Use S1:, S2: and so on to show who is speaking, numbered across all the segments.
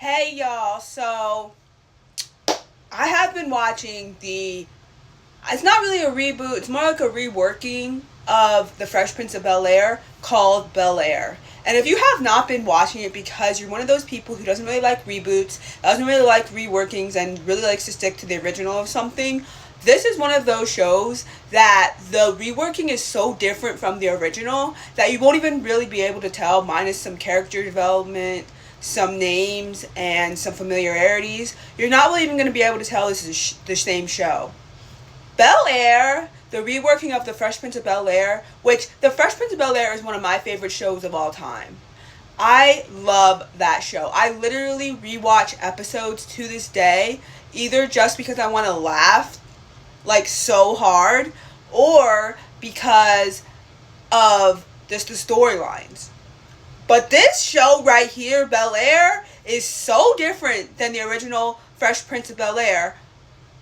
S1: Hey y'all, so I have been watching it's not really a reboot, it's more like a reworking of The Fresh Prince of Bel Air called Bel Air. And if you have not been watching it because you're one of those people who doesn't really like reboots, doesn't really like reworkings, and really likes to stick to the original of something, this is one of those shows that the reworking is so different from the original that you won't even really be able to tell, minus some character development, some names, and some familiarities. You're not really even going to be able to tell this is the same show. Bel Air, the reworking of The Fresh Prince of Bel Air, which The Fresh Prince of Bel Air is one of my favorite shows of all time. I love that show. I literally rewatch episodes to this day, either just because I want to laugh like so hard, or because of just the storylines. But this show right here, Bel Air, is so different than the original Fresh Prince of Bel Air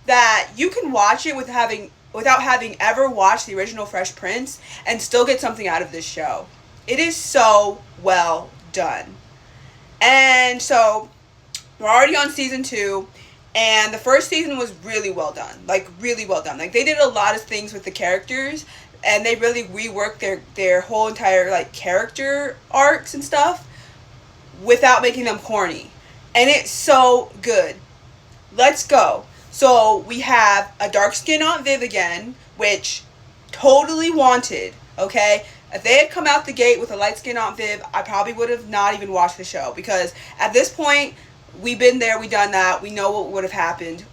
S1: that you can watch it without having ever watched the original Fresh Prince and still get something out of this show. It is so well done. And so we're already on season 2, and the first season was really well done. Like, really well done. Like, they did a lot of things with the characters, and they really reworked their whole entire, like, character arcs and stuff without making them corny. And it's so good. Let's go. So we have a dark skin Aunt Viv again, which totally wanted, okay? If they had come out the gate with a light skin Aunt Viv, I probably would have not even watched the show, because at this point, we've been there, we've done that, we know what would have happened.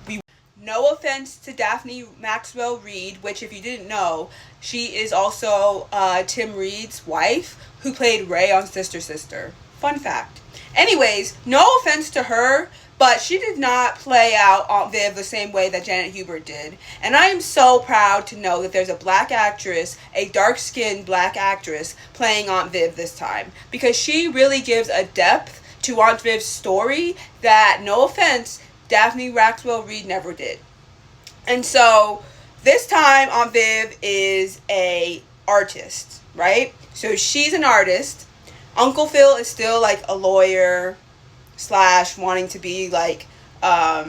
S1: No offense to Daphne Maxwell Reid, which, if you didn't know, she is also Tim Reed's wife, who played Ray on Sister Sister. Fun fact. Anyways, no offense to her, but she did not play out Aunt Viv the same way that Janet Hubert did. And I am so proud to know that there's a black actress, a dark-skinned black actress, playing Aunt Viv this time. Because she really gives a depth to Aunt Viv's story that, no offense, Daphne Maxwell Reid never did. And so this time Aunt Viv is a artist, right? So she's an artist. Uncle Phil is still like a lawyer / wanting to be like a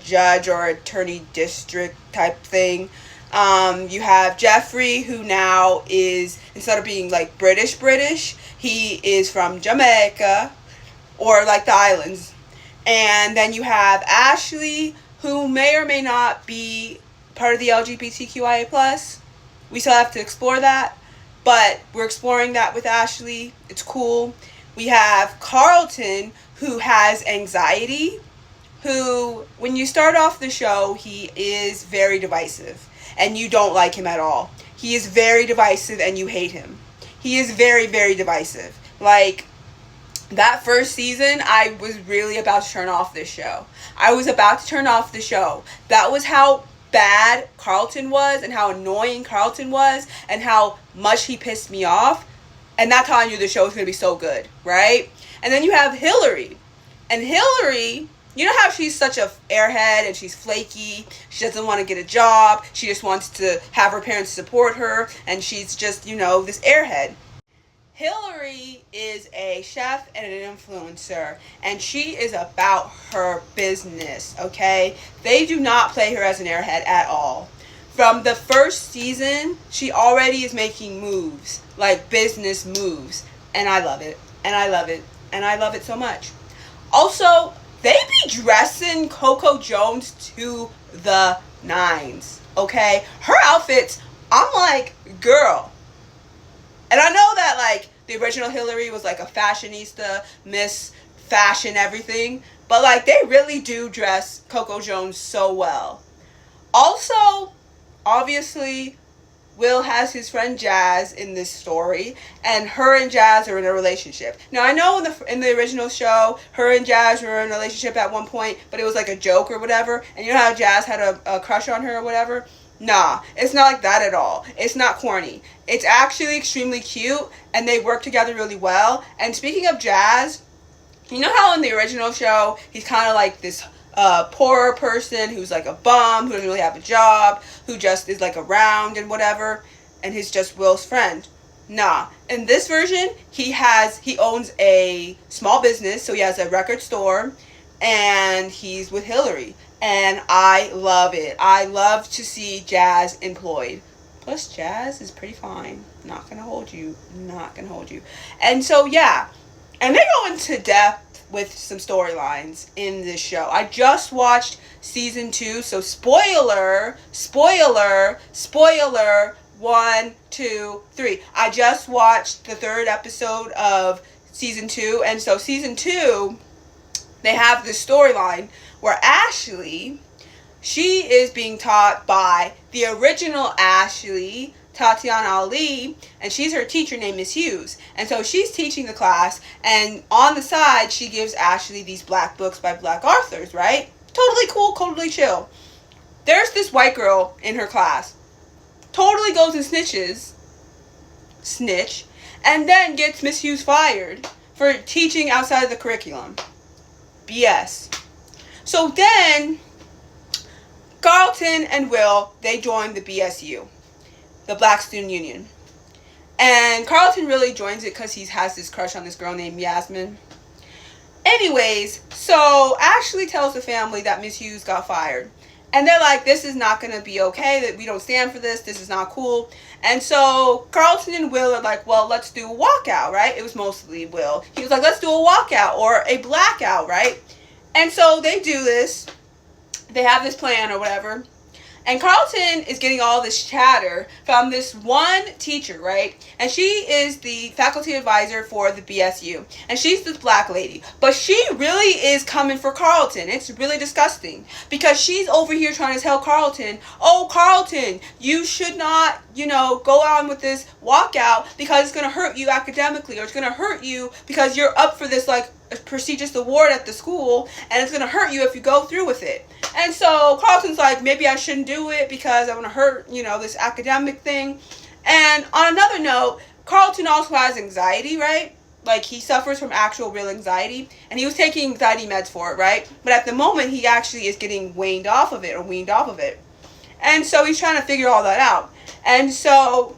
S1: judge or attorney district type thing. You have Jeffrey, who now is, instead of being like British, he is from Jamaica, or like the islands. And then you have Ashley, who may or may not be part of the LGBTQIA+. We still have to explore that, but we're exploring that with Ashley. It's cool. We have Carlton, who has anxiety, who, when you start off the show, he is very divisive, and you don't like him at all. He is very divisive, and you hate him. He is very, very divisive. Like, that first season, I was really about to turn off this show. I was about to turn off the show. That was how bad Carlton was, and how annoying Carlton was, and how much he pissed me off. And that's how I knew the show was going to be so good, right? And then you have Hillary. And Hillary, you know how she's such a airhead, and she's flaky. She doesn't want to get a job. She just wants to have her parents support her. And she's just, this airhead. Hillary is a chef and an influencer, and she is about her business, okay? They do not play her as an airhead at all. From the first season, she already is making moves, like business moves, and I love it, and I love it, and I love it so much. Also, they be dressing Coco Jones to the nines, okay? Her outfits, I'm like, girl. And I know that, like, the original Hillary was, like, a fashionista, Miss Fashion everything. But, like, they really do dress Coco Jones so well. Also, obviously, Will has his friend Jazz in this story. And her and Jazz are in a relationship. Now, I know in the original show, her and Jazz were in a relationship at one point. But it was, like, a joke or whatever. And you know how Jazz had a crush on her or whatever? Nah, it's not like that at all. It's not corny. It's actually extremely cute, and they work together really well. And speaking of Jazz, you know how in the original show, he's kind of like this poorer person who's like a bum, who doesn't really have a job, who just is like around and whatever, and he's just Will's friend. Nah. In this version, he owns a small business, so he has a record store, and he's with Hillary. And I love it. I love to see Jazz employed. Plus, Jazz is pretty fine. Not gonna hold you. Not gonna hold you. And so, yeah. And they go into depth with some storylines in this show. I just watched season 2, so spoiler. 1, 2, 3. I just watched the 3rd episode of season 2, and so season 2, they have this storyline where Ashley, she is being taught by the original Ashley, Tatiana Ali, and she's her teacher named Miss Hughes. And so she's teaching the class, and on the side, she gives Ashley these black books by black authors, right? Totally cool, totally chill. There's this white girl in her class, totally goes and snitch, and then gets Miss Hughes fired for teaching outside of the curriculum. BS. So then, Carlton and Will, they join the BSU, the Black Student Union. And Carlton really joins it because he has this crush on this girl named Yasmin. Anyways, so Ashley tells the family that Miss Hughes got fired. And they're like, this is not going to be okay, that we don't stand for this, this is not cool. And so Carlton and Will are like, well, let's do a walkout, right? It was mostly Will. He was like, let's do a walkout or a blackout, right? And so they do this. They have this plan or whatever. And Carlton is getting all this chatter from this one teacher, right? And she is the faculty advisor for the BSU. And she's this black lady. But she really is coming for Carlton. It's really disgusting. Because she's over here trying to tell Carlton, oh, Carlton, you should not, go on with this walkout because it's going to hurt you academically. Or it's going to hurt you because you're up for this, like, a prestigious award at the school, and it's going to hurt you if you go through with it. And so Carlton's like, maybe I shouldn't do it because I want to hurt, this academic thing. And on another note, Carlton also has anxiety, right? Like, he suffers from actual real anxiety, and he was taking anxiety meds for it, right? But at the moment, he actually is getting weaned off of it. And so he's trying to figure all that out. And so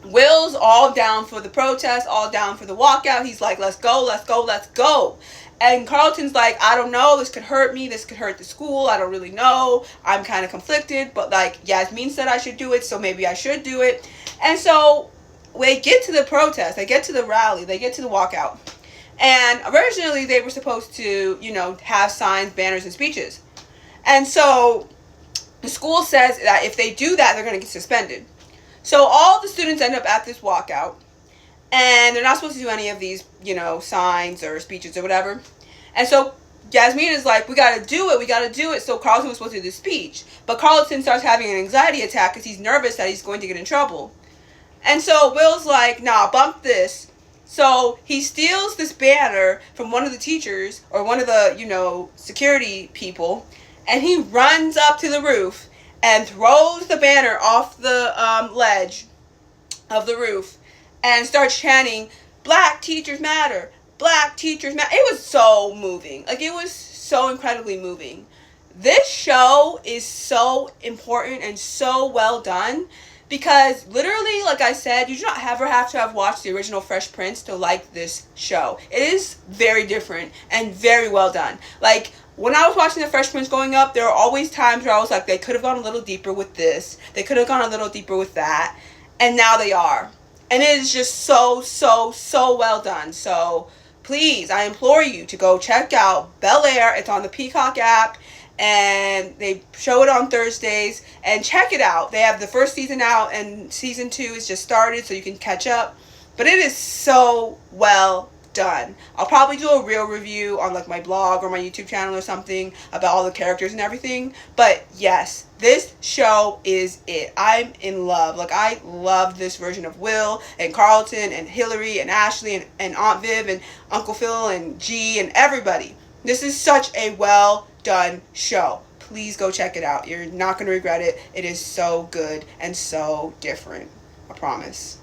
S1: Will's all down for the protest, all down for the walkout. He's like, let's go. And Carlton's like, I don't know, this could hurt me, this could hurt the school, I don't really know, I'm kind of conflicted, but like, Yasmin said I should do it, so maybe I should do it. And so they get to the protest, they get to the rally, they get to the walkout. And originally they were supposed to, have signs, banners, and speeches. And so the school says that if they do that, they're going to get suspended. So all the students end up at this walkout, and they're not supposed to do any of these, signs or speeches or whatever. And so Yasmin is like, we got to do it. So Carlton was supposed to do the speech. But Carlton starts having an anxiety attack because he's nervous that he's going to get in trouble. And so Will's like, nah, bump this. So he steals this banner from one of the teachers or one of the, security people, and he runs up to the roof and throws the banner off the ledge of the roof and starts chanting, Black Teachers Matter, Black Teachers Matter. It was so moving. Like, it was so incredibly moving. This show is so important and so well done because literally, like I said, you do not ever have to have watched the original Fresh Prince to like this show. It is very different and very well done. Like, when I was watching the Fresh Prince growing up, there were always times where I was like, they could have gone a little deeper with this. They could have gone a little deeper with that. And now they are. And it is just so, so, so well done. So please, I implore you to go check out Bel Air. It's on the Peacock app. And they show it on Thursdays. And check it out. They have the first season out, and season 2 is just started, so you can catch up. But it is so well done. I'll probably do a real review on like my blog or my YouTube channel or something about all the characters and everything. But yes, this show is it. I'm in love. Like, I love this version of Will and Carlton and Hillary and Ashley and Aunt Viv and Uncle Phil and G and everybody. This is such a well done show. Please go check it out. You're not going to regret it. It is so good and so different. I promise.